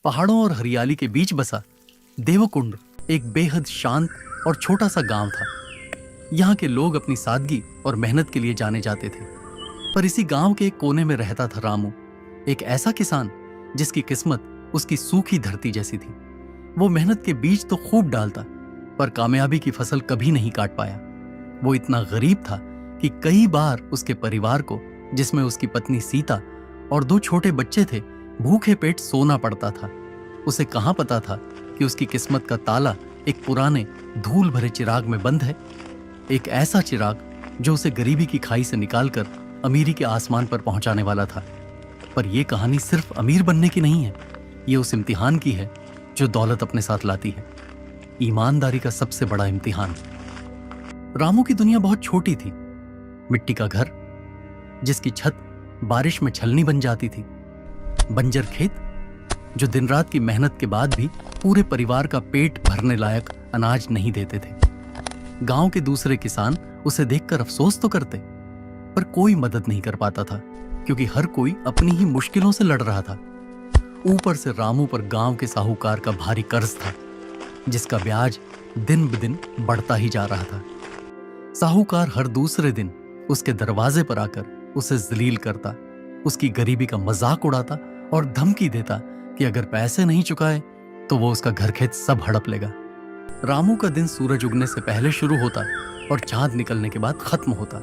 पहाड़ों और हरियाली के बीच बसा देवकुंड एक बेहद शांत और छोटा सा गांव था। यहाँ के लोग अपनी सादगी और मेहनत के लिए जाने जाते थे। पर इसी गांव के एक कोने में रहता था रामू, एक ऐसा किसान जिसकी किस्मत उसकी सूखी धरती जैसी थी। वो मेहनत के बीज तो खूब डालता, पर कामयाबी की फसल कभी नहीं काट पाया। वो इतना गरीब था कि कई बार उसके परिवार को, जिसमें उसकी पत्नी सीता और 2 छोटे बच्चे थे, भूखे पेट सोना पड़ता था। उसे कहाँ पता था कि उसकी किस्मत का ताला एक पुराने धूल भरे चिराग में बंद है। एक ऐसा चिराग जो उसे गरीबी की खाई से निकालकर अमीरी के आसमान पर पहुंचाने वाला था। पर यह कहानी सिर्फ अमीर बनने की नहीं है, ये उस इम्तिहान की है जो दौलत अपने साथ लाती है। ईमानदारी का सबसे बड़ा इम्तिहान। रामू की दुनिया बहुत छोटी थी। मिट्टी का घर जिसकी छत बारिश में छलनी बन जाती थी, बंजर खेत जो दिन रात की मेहनत के बाद भी पूरे परिवार का पेट भरने लायक अनाज नहीं देते थे। गांव के दूसरे किसान उसे देखकर अफसोस तो करते, पर कोई मदद नहीं कर पाता था, क्योंकि हर कोई अपनी ही मुश्किलों से लड़ रहा था। ऊपर से रामू पर गांव के साहूकार का भारी कर्ज था, जिसका ब्याज दिन ब दिन बढ़ता ही जा रहा था। साहूकार हर दूसरे दिन उसके दरवाजे पर आकर उसे जलील करता, उसकी गरीबी का मजाक उड़ाता और धमकी देता कि अगर पैसे नहीं चुकाए तो वो उसका घर खेत सब हड़प लेगा। रामू का दिन सूरज उगने से पहले शुरू होता और चांद निकलने के बाद खत्म होता।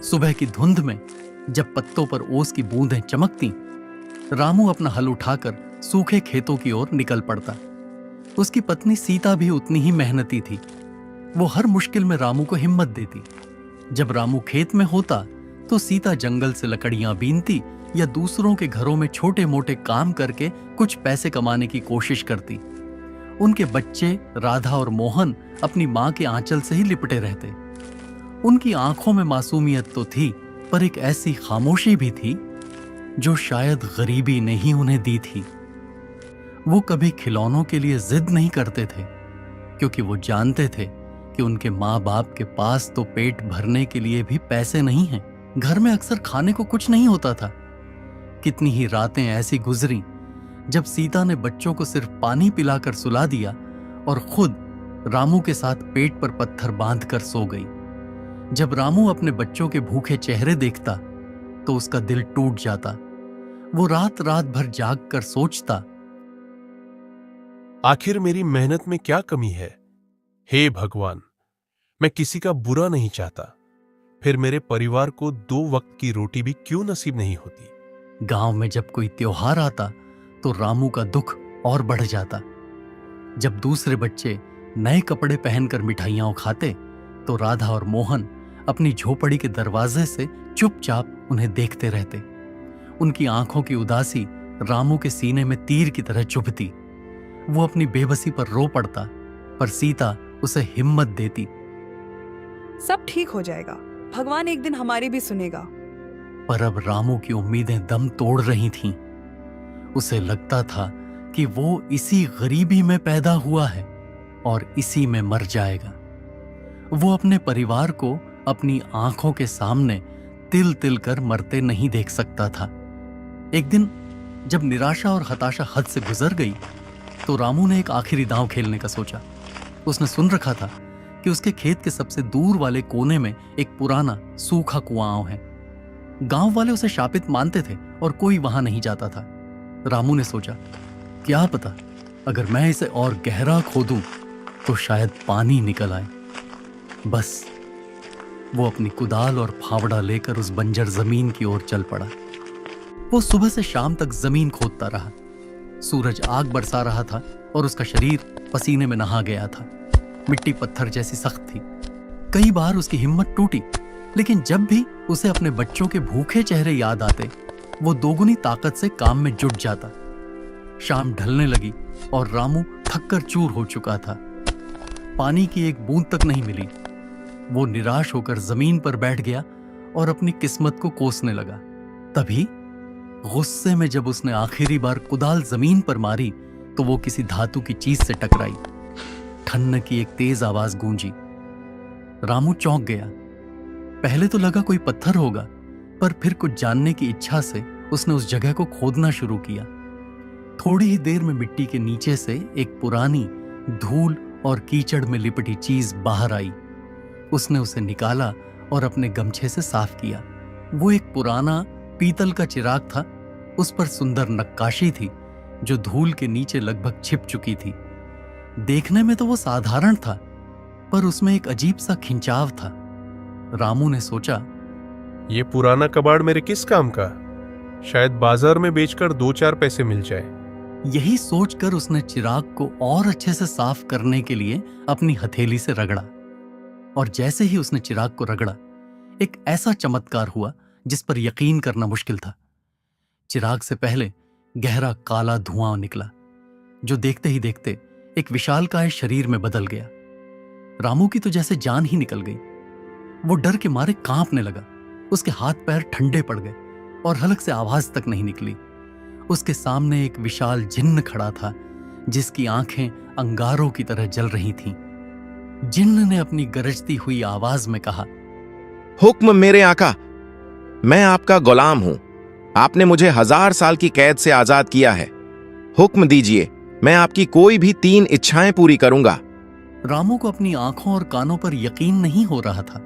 सुबह की धुंध में जब पत्तों पर ओस की बूंदें चमकती, रामू अपना हल उठाकर सूखे खेतों की ओर निकल पड़ता। उसकी पत्नी सीता भी उतनी ही मेहनती थी। वो हर मुश्किल में रामू को हिम्मत देती। जब रामू खेत में होता तो सीता जंगल से लकड़ियां बीनती या दूसरों के घरों में छोटे मोटे काम करके कुछ पैसे कमाने की कोशिश करती। उनके बच्चे राधा और मोहन अपनी मां के आंचल से ही लिपटे रहते। उनकी आंखों में मासूमियत तो थी, पर एक ऐसी खामोशी भी थी जो शायद गरीबी ने ही उन्हें दी थी। वो कभी खिलौनों के लिए जिद नहीं करते थे, क्योंकि वो जानते थे कि उनके माँ बाप के पास तो पेट भरने के लिए भी पैसे नहीं हैं। घर में अक्सर खाने को कुछ नहीं होता था। कितनी ही रातें ऐसी गुजरी जब सीता ने बच्चों को सिर्फ पानी पिलाकर सुला दिया और खुद रामू के साथ पेट पर पत्थर बांधकर सो गई। जब रामू अपने बच्चों के भूखे चेहरे देखता तो उसका दिल टूट जाता। वो रात रात भर जाग कर सोचता, आखिर मेरी मेहनत में क्या कमी है? हे भगवान, मैं किसी का बुरा नहीं चाहता, फिर मेरे परिवार को 2 वक्त की रोटी भी क्यों नसीब नहीं होती? गांव में जब कोई त्योहार आता तो रामू का दुख और बढ़ जाता। जब दूसरे बच्चे नए कपड़े पहनकर मिठाइयां खाते तो राधा और मोहन अपनी झोपड़ी के दरवाजे से चुपचाप उन्हें देखते रहते। उनकी आंखों की उदासी रामू के सीने में तीर की तरह चुभती। वो अपनी बेबसी पर रो पड़ता, पर सीता उसे हिम्मत देती। सब ठीक हो जाएगा, भगवान एक दिन हमारी भी सुनेगा। पर अब रामू की उम्मीदें दम तोड़ रही थीं। उसे लगता था कि वो इसी गरीबी में पैदा हुआ है और इसी में मर जाएगा। वो अपने परिवार को अपनी आंखों के सामने तिल तिल कर मरते नहीं देख सकता था। एक दिन जब निराशा और हताशा हद से गुजर गई तो रामू ने एक आखिरी दांव खेलने का सोचा। उसने सुन रखा था कि उसके खेत के सबसे दूर वाले कोने में एक पुराना सूखा कुआं है। गांव वाले उसे शापित मानते थे और कोई वहां नहीं जाता था। रामू ने सोचा, क्या पता अगर मैं इसे और गहरा खोदूं तो शायद पानी निकल आए। बस वो अपनी कुदाल और फावड़ा लेकर उस बंजर जमीन की ओर चल पड़ा। वो सुबह से शाम तक जमीन खोदता रहा। सूरज आग बरसा रहा था और उसका शरीर पसीने में नहा गया था। मिट्टी पत्थर जैसी सख्त थी। कई बार उसकी हिम्मत टूटी, लेकिन जब भी उसे अपने बच्चों के भूखे चेहरे याद आते, वो दोगुनी ताकत से काम में जुट जाता। शाम ढलने लगी और रामू थककर चूर हो चुका था। पानी की एक बूंद तक नहीं मिली। वो निराश होकर जमीन पर बैठ गया और अपनी किस्मत को कोसने लगा। तभी गुस्से में जब उसने आखिरी बार कुदाल जमीन पर मारी तो वो किसी धातु की चीज से टकराई। ठन्न की एक तेज आवाज गूंजी। रामू चौंक गया। पहले तो लगा कोई पत्थर होगा, पर फिर कुछ जानने की इच्छा से उसने उस जगह को खोदना शुरू किया। थोड़ी ही देर में मिट्टी के नीचे से एक पुरानी धूल और कीचड़ में लिपटी चीज बाहर आई। उसने उसे निकाला और अपने गमछे से साफ किया। वो एक पुराना पीतल का चिराग था। उस पर सुंदर नक्काशी थी जो धूल के नीचे लगभग छिप चुकी थी। देखने में तो वो साधारण था, पर उसमें एक अजीब सा खिंचाव था। रामू ने सोचा, ये पुराना कबाड़ मेरे किस काम का? शायद बाजार में बेचकर 2-4 पैसे मिल जाए। यही सोचकर उसने चिराग को और अच्छे से साफ करने के लिए अपनी हथेली से रगड़ा। और जैसे ही उसने चिराग को रगड़ा, एक ऐसा चमत्कार हुआ जिस पर यकीन करना मुश्किल था। चिराग से पहले गहरा काला धुआं निकला, जो देखते ही देखते एक विशालकाय शरीर में बदल गया। रामू की तो जैसे जान ही निकल गई। वो डर के मारे कांपने लगा। उसके हाथ पैर ठंडे पड़ गए और हलक से आवाज तक नहीं निकली। उसके सामने एक विशाल जिन्न खड़ा था, जिसकी आंखें अंगारों की तरह जल रही थीं। जिन्न ने अपनी गरजती हुई आवाज में कहा, हुक्म मेरे आका, मैं आपका गुलाम हूं। आपने मुझे 1000 साल की कैद से आजाद किया है। हुक्म दीजिए, मैं आपकी कोई भी 3 इच्छाएं पूरी करूंगा। रामू को अपनी आंखों और कानों पर यकीन नहीं हो रहा था।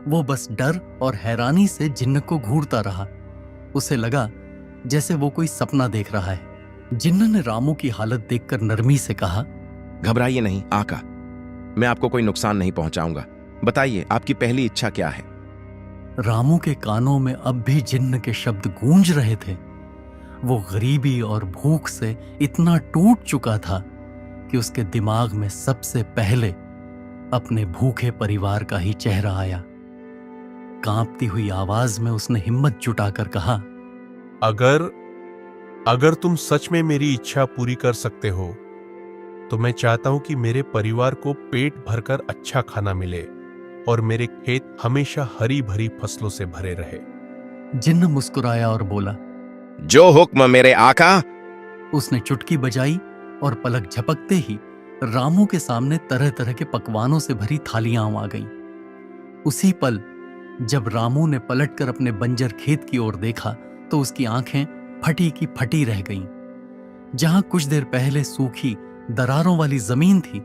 वो बस डर और हैरानी से जिन्न को घूरता रहा। उसे लगा जैसे वो कोई सपना देख रहा है। जिन्न ने रामू की हालत देखकर नरमी से कहा, घबराइए नहीं आका, मैं आपको कोई नुकसान नहीं पहुंचाऊंगा। बताइए, आपकी पहली इच्छा क्या है? रामू के कानों में अब भी जिन्न के शब्द गूंज रहे थे। वो गरीबी और भूख से इतना टूट चुका था कि उसके दिमाग में सबसे पहले अपने भूखे परिवार का ही चेहरा आया। कांपती हुई आवाज में उसने हिम्मत जुटाकर कहा, अगर तुम सच में मेरी इच्छा पूरी कर सकते हो, तो मैं चाहता हूं कि मेरे परिवार को पेट भरकर अच्छा खाना मिले और मेरे खेत हमेशा हरी भरी फसलों से भरे रहे। जिन्न मुस्कुराया और बोला, जो हुक्म मेरे आका। उसने चुटकी बजाई और पलक झपकते ही रामू के सामने तरह तरह के पकवानों से भरी थालियां आ गईं। उसी पल जब रामू ने पलटकर अपने बंजर खेत की ओर देखा, तो उसकी आंखें फटी की फटी रह गईं। जहां कुछ देर पहले सूखी दरारों वाली जमीन थी,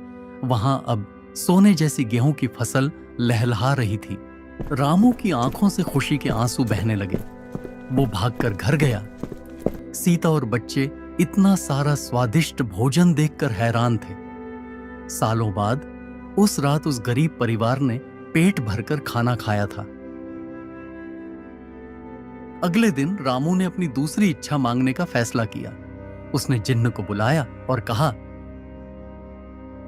वहां अब सोने जैसी गेहूं की फसल लहलहा रही थी। रामू की आंखों से खुशी के आंसू बहने लगे। वो भागकर घर गया। सीता और बच्चे इतना सारा स्वादिष्ट भोजन देखकर हैरान थे। सालों बाद उस रात उस गरीब परिवार ने पेट भरकर खाना खाया था। अगले दिन रामू ने अपनी दूसरी इच्छा मांगने का फैसला किया। उसने जिन्न को बुलाया और कहा,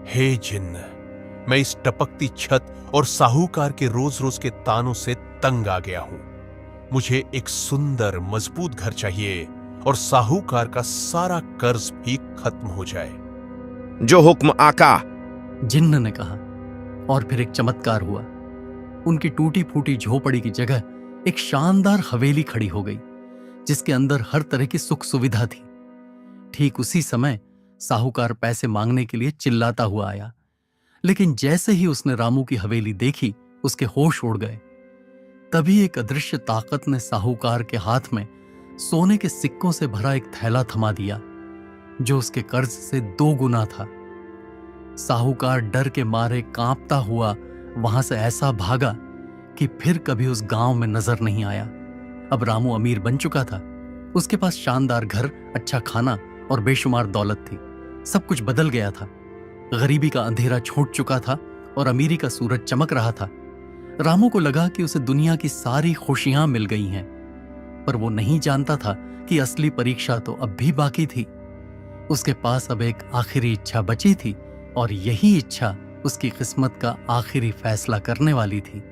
हे जिन्न, मैं इस टपकती छत और साहूकार के रोज रोज के तानों से तंग आ गया हूं। मुझे एक सुंदर मजबूत घर चाहिए और साहूकार का सारा कर्ज भी खत्म हो जाए। जो हुक्म आका। जिन्न ने कहा। और फिर एक चमत्कार हुआ। उनकी टूटी फूटी झोपड़ी की जगह एक शानदार हवेली खड़ी हो गई, जिसके अंदर हर तरह की सुख सुविधा थी। ठीक उसी समय साहूकार पैसे मांगने के लिए चिल्लाता हुआ आया, लेकिन जैसे ही उसने रामू की हवेली देखी, उसके होश उड़ गए। तभी एक अदृश्य ताकत ने साहूकार के हाथ में सोने के सिक्कों से भरा एक थैला थमा दिया, जो उसके कर्ज से 2 गुना था। साहूकार डर के मारे कांपता हुआ वहां से ऐसा भागा कि फिर कभी उस गांव में नजर नहीं आया। अब रामू अमीर बन चुका था। उसके पास शानदार घर, अच्छा खाना और बेशुमार दौलत थी। सब कुछ बदल गया था। गरीबी का अंधेरा छूट चुका था और अमीरी का सूरज चमक रहा था। रामू को लगा कि उसे दुनिया की सारी खुशियां मिल गई हैं, पर वो नहीं जानता था कि असली परीक्षा तो अब भी बाकी थी। उसके पास अब एक आखिरी इच्छा बची थी और यही इच्छा उसकी किस्मत का आखिरी फैसला करने वाली थी।